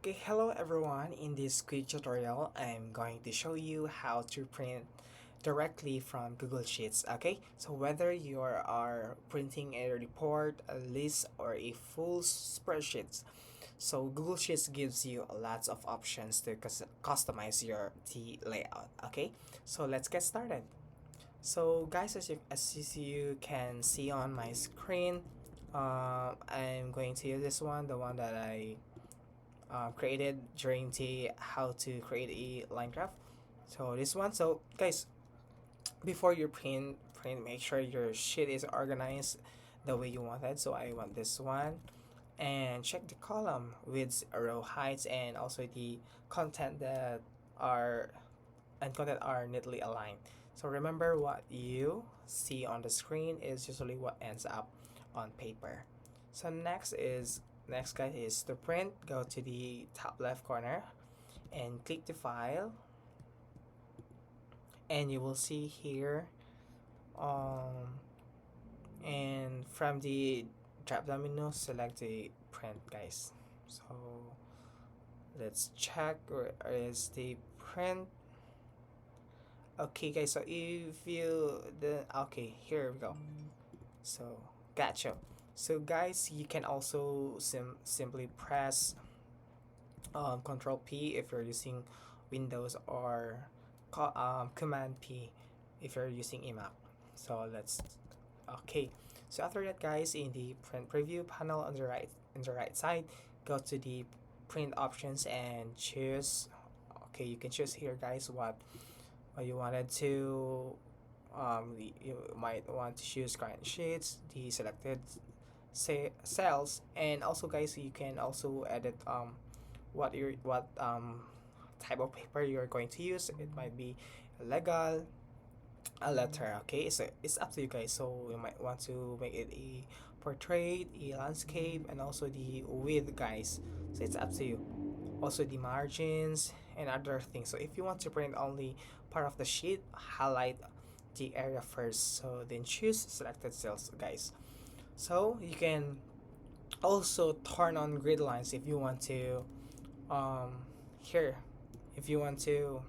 Okay, hello everyone. In this quick tutorial, I'm going to show you how to print directly from Google Sheets. Okay, so whether you are printing a report, a list, or a full spreadsheet, so Google Sheets gives you lots of options to customize your layout. Okay, so let's get started. So guys, as you can see on my screen, I'm going to use this one, the one that I created during the how to create a line graph. So this one. So guys, before you print, make sure your sheet is organized the way you want it. So I want this one, and check the column with row heights and also the content that are content are neatly aligned. So remember, what you see on the screen is usually what ends up on paper. So next guys is to print. Go to the top left corner and click the file, and you will see here, um and from the drop down menu, select the print, guys. So let's check where is the print. Okay guys, so if you the okay, here we go. So gotcha. So guys, you can also simply press Control P if you're using Windows, or Command P if you're using Emac. So let's okay. So after that, guys, in the print preview panel on the right side, go to the print options and choose. Okay, you can choose here, guys, what you wanted to. You might want to choose current sheets, the selected say cells, and also guys, you can also edit what type of paper you're going to use. It might be legal, a letter. Okay, so it's up to you guys. So you might want to make it a portrait, a landscape, and also the width, guys. So it's up to you. Also the margins and other things. So if you want to print only part of the sheet, highlight the area first, so then choose selected cells, guys. So you can also turn on grid lines if you want to, here, if you want to,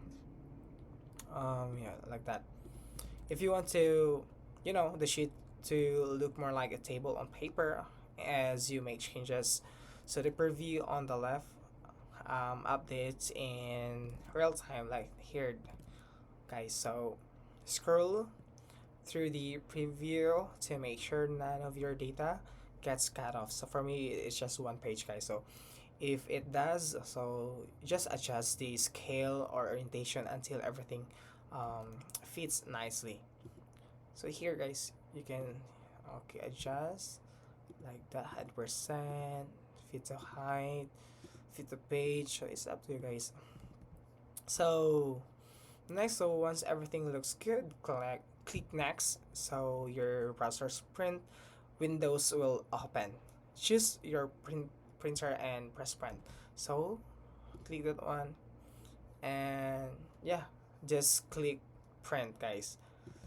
yeah, like that. If you want to, the sheet to look more like a table on paper as you make changes. So the preview on the left updates in real time, like here, guys. So scroll through the preview to make sure none of your data gets cut off. So for me, it's just one page, guys. So if it does, so just adjust the scale or orientation until everything fits nicely. So here, guys, you can adjust like that, 100%, fit the height, fit the page. So it's up to you guys. So next, so once everything looks good, click next. So your browser's print windows will open. Choose your printer and press print. So click that one, and yeah, just click print, guys.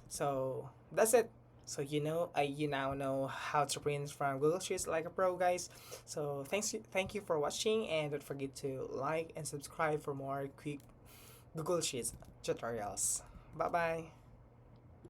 So that's it. So you now know how to print from Google Sheets like a pro, guys. So thank you for watching, and don't forget to like and subscribe for more quick Google Sheets tutorials. Bye bye.